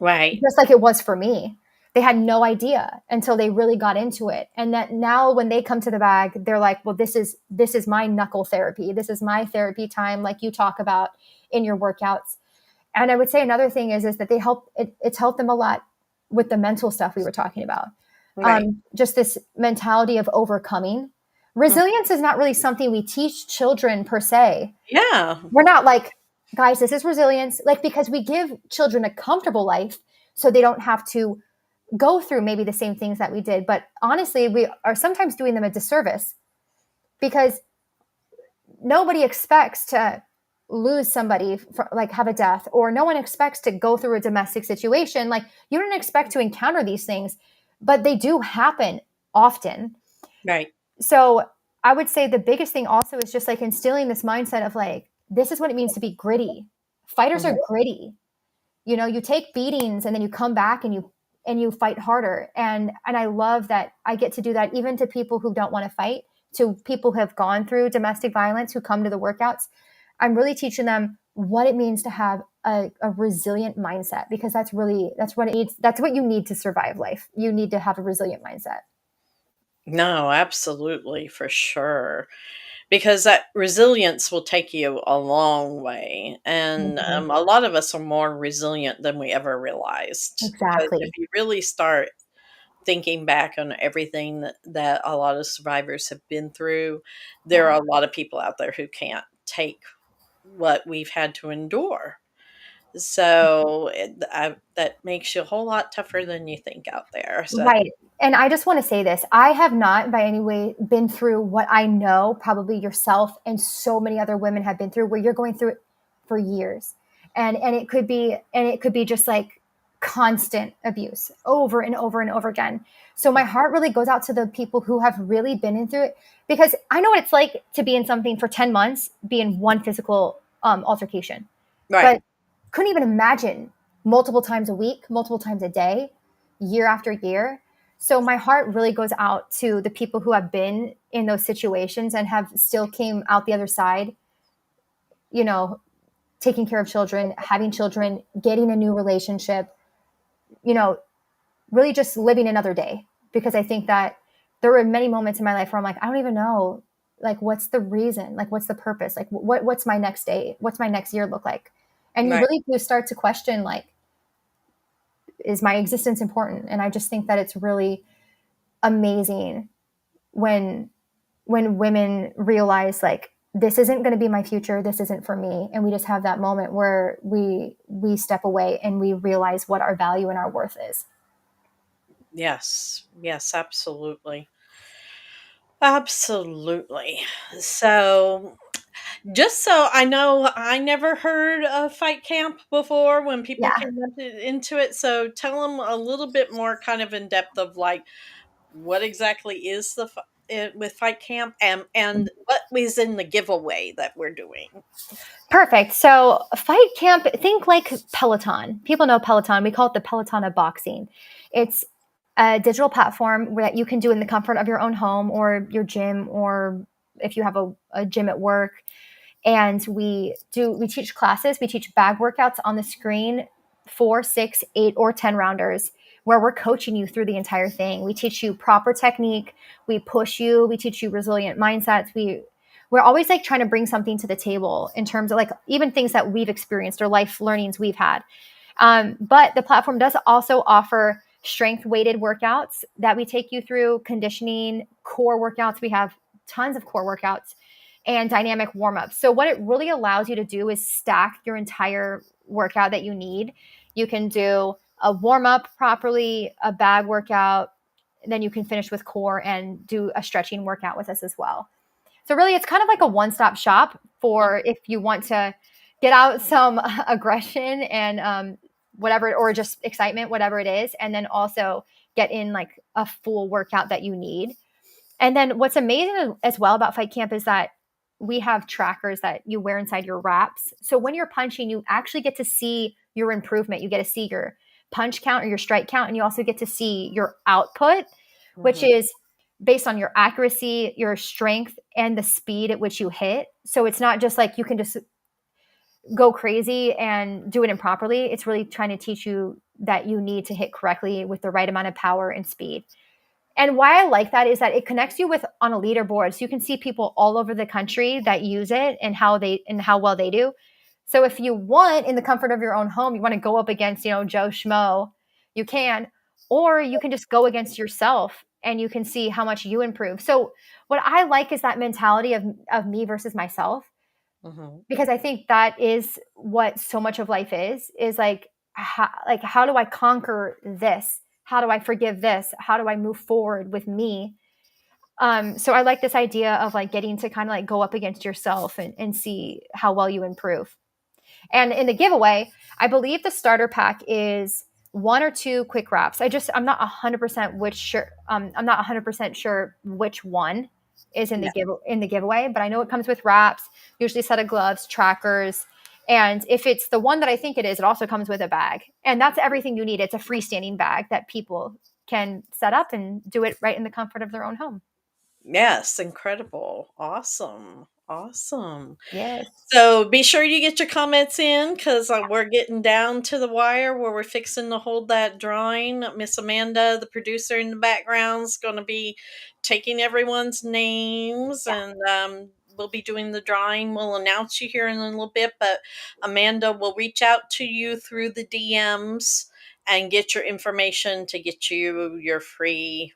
Right. just like it was for me. They had no idea until they really got into it. And that now when they come to the bag, they're like, well, this is my knuckle therapy. This is my therapy time, like you talk about in your workouts. And I would say another thing is that it's helped them a lot with the mental stuff we were talking about. Right. Just this mentality of overcoming. Mm. Resilience is not really something we teach children per se. Yeah. We're not like, guys, this is resilience, like, because we give children a comfortable life so they don't have to go through maybe the same things that we did. But honestly, we are sometimes doing them a disservice, because nobody expects to lose somebody, like have a death, or no one expects to go through a domestic situation. Like, you don't expect to encounter these things, but they do happen often. Right. So I would say the biggest thing also is just like instilling this mindset of like, this is what it means to be gritty. Fighters are gritty. You take beatings and then you come back and you fight harder. And I love that I get to do that even to people who don't want to fight, to people who have gone through domestic violence who come to the workouts. I'm really teaching them what it means to have a resilient mindset, because that's what it needs. That's what you need to survive life. You need to have a resilient mindset. No, absolutely, for sure. Because that resilience will take you a long way. And Mhm. a lot of us are more resilient than we ever realized. Because if Exactly. you really start thinking back on everything that a lot of survivors have been through, there Yeah. are a lot of people out there who can't take what we've had to endure. So that makes you a whole lot tougher than you think out there. So Right. And I just want to say this. I have not by any way been through what I know probably yourself and so many other women have been through, where you're going through it for years. And it could be just like constant abuse over and over and over again. So my heart really goes out to the people who have really been in through it, because I know what it's like to be in something for 10 months, be in one physical altercation. right. But couldn't even imagine multiple times a week, multiple times a day, year after year. So my heart really goes out to the people who have been in those situations and have still came out the other side, you know, taking care of children, having children, getting a new relationship, you know, really just living another day. Because I think that there were many moments in my life where I'm like, I don't even know, like, what's the reason? Like, what's the purpose? Like, what's my next day? What's my next year look like? And you Right. really do start to question, like, is my existence important? And I just think that it's really amazing when women realize like, this isn't going to be my future, this isn't for me, and we just have that moment where we step away and we realize what our value and our worth is. Yes. Yes, absolutely. Absolutely. So, just so I know, I never heard of Fight Camp before when people Yeah. came into it. So, tell them a little bit more kind of in depth of like what exactly is with Fight Camp, and what is in the giveaway that we're doing. Perfect. So Fight Camp, think like Peloton. People know Peloton. We call it the Peloton of boxing. It's a digital platform that you can do in the comfort of your own home or your gym, or if you have a gym at work. And we teach classes. We teach bag workouts on the screen, 4, 6, 8, or 10 rounders, where we're coaching you through the entire thing. We teach you proper technique. We push you. We teach you resilient mindsets. We're always like trying to bring something to the table in terms of like even things that we've experienced or life learnings we've had. But the platform does also offer strength weighted workouts that we take you through, conditioning, core workouts. We have tons of core workouts and dynamic warm-ups. So what it really allows you to do is stack your entire workout that you need. You can do a warm-up properly, a bag workout, and then you can finish with core and do a stretching workout with us as well. So really, it's kind of like a one-stop shop for if you want to get out some aggression and whatever, or just excitement, whatever it is, and then also get in like a full workout that you need. And then what's amazing as well about Fight Camp is that we have trackers that you wear inside your wraps. So when you're punching, you actually get to see your improvement. You get to see your punch count or your strike count, and you also get to see your output, which is based on your accuracy, your strength, and the speed at which you hit. So it's not just like you can just go crazy and do it improperly. It's really trying to teach you that you need to hit correctly with the right amount of power and speed. And why I like that is that it connects you with on a leaderboard. So you can see people all over the country that use it and how well they do. So if you want, in the comfort of your own home, you want to go up against, Joe Schmo, you can, or you can just go against yourself and you can see how much you improve. So what I like is that mentality of me versus myself, because I think that is what so much of life is like how do I conquer this? How do I forgive this? How do I move forward with me? So I like this idea of like getting to kind of like go up against yourself and see how well you improve. And in the giveaway, I believe the starter pack is 1 or 2 quick wraps. I'm not 100% I'm not 100% sure which one is in the giveaway, but I know it comes with wraps, usually a set of gloves, trackers. And if it's the one that I think it is, it also comes with a bag. And that's everything you need. It's a freestanding bag that people can set up and do it right in the comfort of their own home. Yes, incredible. Awesome. Awesome. Yes. So be sure you get your comments in because we're getting down to the wire where we're fixing to hold that drawing. Miss Amanda, the producer in the background, is going to be taking everyone's names and we'll be doing the drawing. We'll announce you here in a little bit, but Amanda will reach out to you through the DMs and get your information to get you your free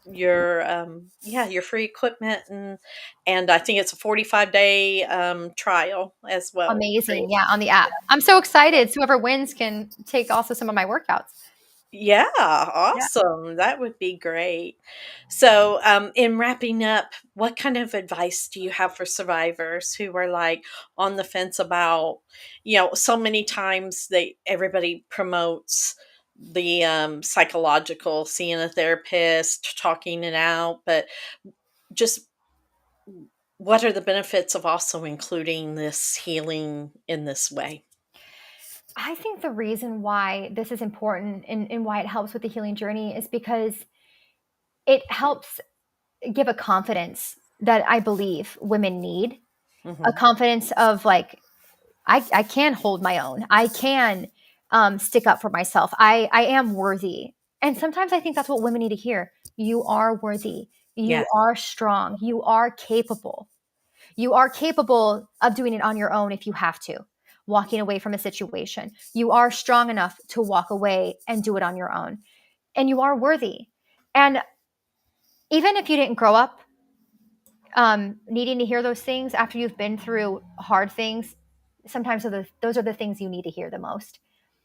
your free equipment, and I think it's a 45-day trial as well. Amazing. Yeah, on the app. I'm so excited. So whoever wins can take also some of my workouts. Yeah, Yeah. awesome. That would be great. So, in wrapping up, what kind of advice do you have for survivors who are like on the fence about, so many times everybody promotes the psychological, seeing a therapist, talking it out, but just what are the benefits of also including this healing in this way? I think the reason why this is important and why it helps with the healing journey is because it helps give a confidence that I believe women need. A Hmm. confidence of like, I can hold my own. I can stick up for myself. I am worthy. And sometimes I think that's what women need to hear. You are worthy. You Yes. are strong. You are capable. You are capable of doing it on your own if you have to, walking away from a situation. You are strong enough to walk away and do it on your own. And you are worthy. And even if you didn't grow up needing to hear those things, after you've been through hard things, sometimes those are the things you need to hear the most.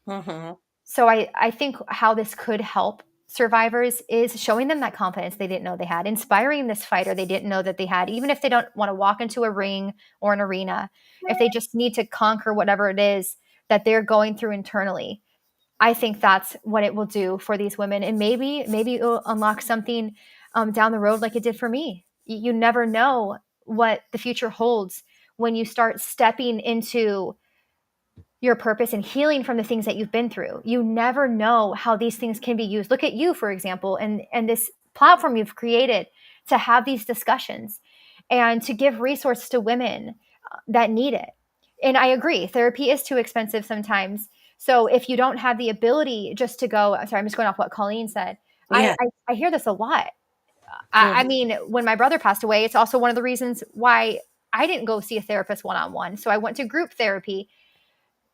Mm-hmm. So I think how this could help survivors is showing them that confidence they didn't know they had, inspiring this fighter they didn't know that they had, even if they don't want to walk into a ring or an arena, if they just need to conquer whatever it is that they're going through internally. I think that's what it will do for these women. And maybe it will unlock something down the road like it did for me. You never know what the future holds when you start stepping into your purpose and healing from the things that you've been through. You never know how these things can be used. Look at you, for example, and this platform you've created to have these discussions and to give resources to women that need it. And I agree, therapy is too expensive sometimes. So if you don't have the ability just to go, sorry, I'm just going off what Colleen said. Yeah. I hear this a lot. Mm-hmm. I mean, when my brother passed away, it's also one of the reasons why I didn't go see a therapist one-on-one. So I went to group therapy.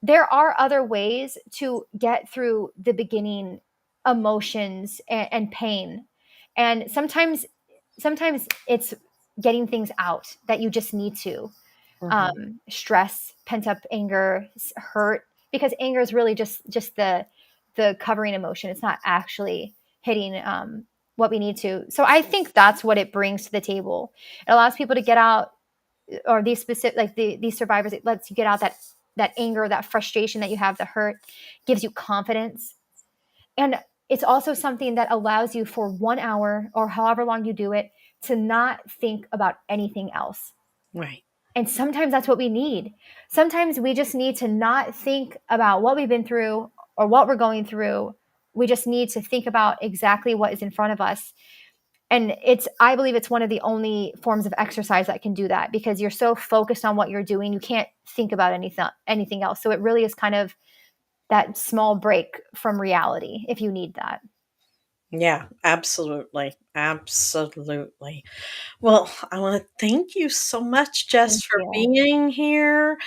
There are other ways to get through the beginning emotions and pain. And sometimes it's getting things out that you just need to. Stress, pent up anger, hurt, because anger is really just the covering emotion. It's not actually hitting what we need to. So I think that's what it brings to the table. It allows people to get out, or these specific, like these survivors, it lets you get out that anger, that frustration that you have, the hurt, gives you confidence. And it's also something that allows you for 1 hour or however long you do it to not think about anything else. Right. And sometimes that's what we need. Sometimes we just need to not think about what we've been through or what we're going through. We just need to think about exactly what is in front of us. And I believe it's one of the only forms of exercise that can do that, because you're so focused on what you're doing, you can't think about anything else. So it really is kind of that small break from reality if you need that. Yeah, absolutely. Absolutely. Well, I want to thank you so much, Thank Jess, for you. being here,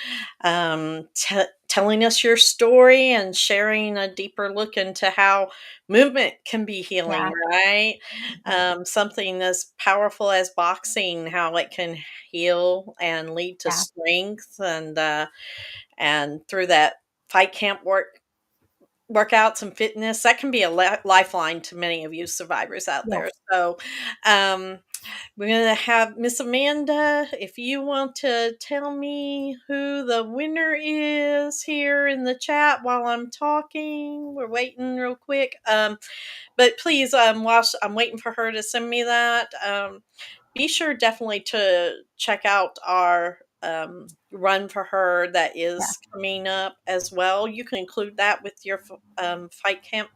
telling us your story and sharing a deeper look into how movement can be healing, Yeah. right? Something as powerful as boxing, how it can heal and lead to Yeah. strength, and through that fight camp workouts and fitness, that can be a lifeline to many of you survivors out there. Yes. So, we're going to have Miss Amanda, if you want to tell me who the winner is here in the chat while I'm talking. We're waiting real quick. But please, whilst I'm waiting for her to send me that, be sure definitely to check out our run for her that Yeah. is coming up as well. You can include that with your fight camp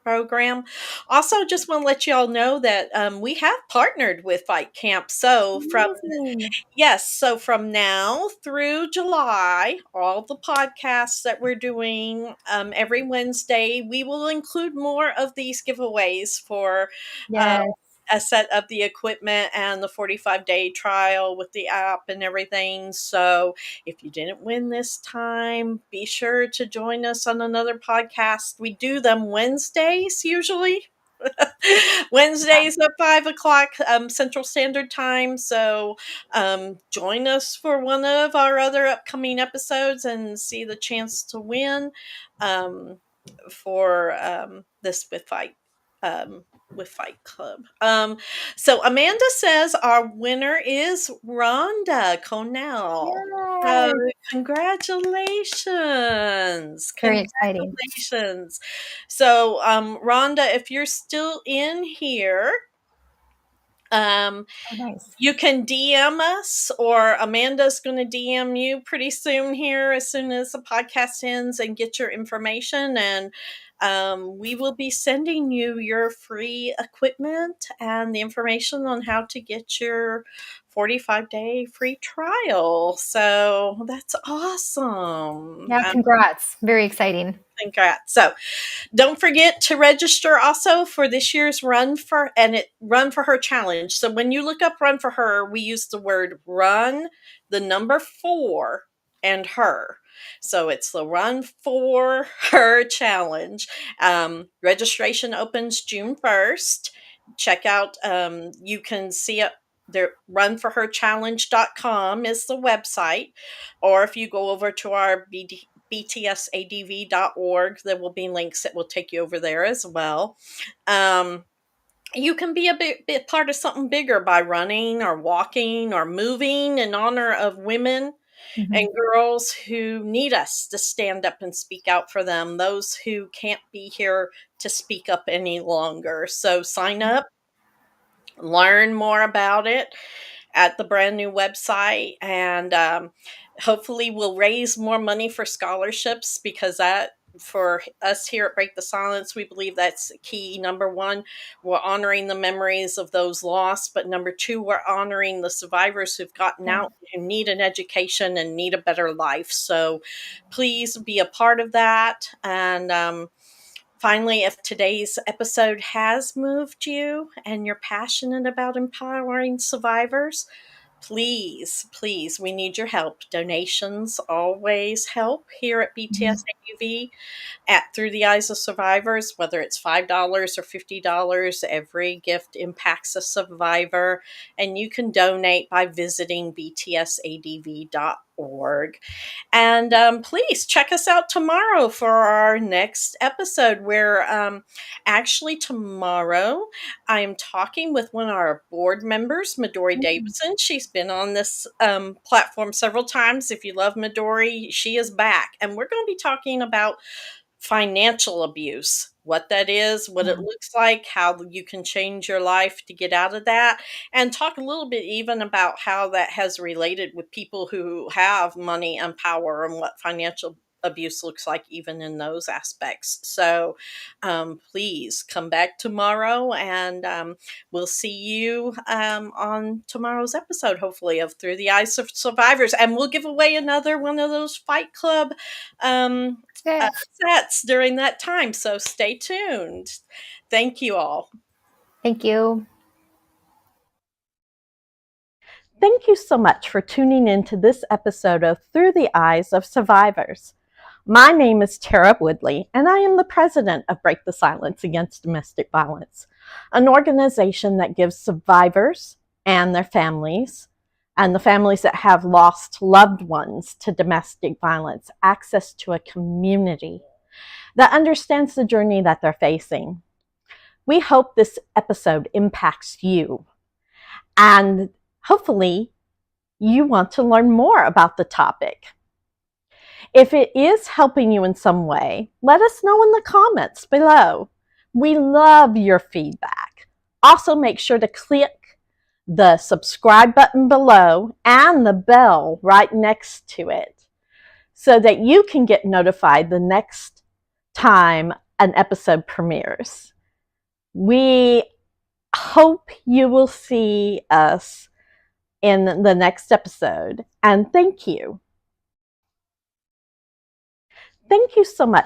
program. Also, just want to let you all know that we have partnered with Fight Camp. Amazing. So from now through July, all the podcasts that we're doing every Wednesday, we will include more of these giveaways for uh, Yes. a set of the equipment and the 45-day trial with the app and everything. So if you didn't win this time, be sure to join us on another podcast. We do them Wednesdays usually. Wednesdays at 5 o'clock Central Standard Time. So join us for one of our other upcoming episodes and see the chance to win for this with Fight Club. So Amanda says our winner is Rhonda Conell. So Yes. congratulations. Very exciting. Congratulations. So Rhonda, if you're still in here, um Oh, nice. you can DM us, or Amanda's going to DM you pretty soon here as soon as the podcast ends, and get your information. And we will be sending you your free equipment and the information on how to get your 45-day free trial. So that's awesome. Yeah. Congrats. Very exciting. Congrats. So don't forget to register also for this year's Run for Her challenge. So when you look up Run for Her, we use the word run, the number 4, and her. So it's the Run for Her challenge. Registration opens June 1st. check out, you can see it there. Runforherchallenge.com is the website, or if you go over to our BTSADV.org, there will be links that will take you over there as well. You can be a bit part of something bigger by running or walking or moving in honor of women and girls who need us to stand up and speak out for them, those who can't be here to speak up any longer. So sign up, learn more about it at the brand new website, and hopefully we'll raise more money for scholarships, because that, for us here at Break the Silence, we believe that's key. Number one, we're honoring the memories of those lost, but number two, we're honoring the survivors who've gotten out, who need an education and need a better life. So please be a part of that. And finally, if today's episode has moved you and you're passionate about empowering survivors, please, please, we need your help. Donations always help here at BTSADV at Through the Eyes of Survivors, whether it's $5 or $50. Every gift impacts a survivor, and you can donate by visiting btsadv.org. And please check us out tomorrow for our next episode, where actually tomorrow I am talking with one of our board members, Midori Davidson. She's been on this platform several times. If you love Midori, she is back. And we're going to be talking about financial abuse, what that is, what it looks like, how you can change your life to get out of that, and talk a little bit even about how that has related with people who have money and power, and what financial abuse looks like even in those aspects. So please come back tomorrow, and we'll see you on tomorrow's episode, hopefully, of Through the Eyes of Survivors. And we'll give away another one of those Fight Club sets during that time. So stay tuned. Thank you all. Thank you. Thank you so much for tuning in to this episode of Through the Eyes of Survivors. My name is Tara Woodlee, and I am the president of Break the Silence Against Domestic Violence, an organization that gives survivors and their families, and the families that have lost loved ones to domestic violence, access to a community that understands the journey that they're facing. We hope this episode impacts you, and hopefully you want to learn more about the topic. If it is helping you in some way, let us know in the comments below. We love your feedback. Also, make sure to click the subscribe button below and the bell right next to it so that you can get notified the next time an episode premieres. We hope you will see us in the next episode, and thank you. Thank you so much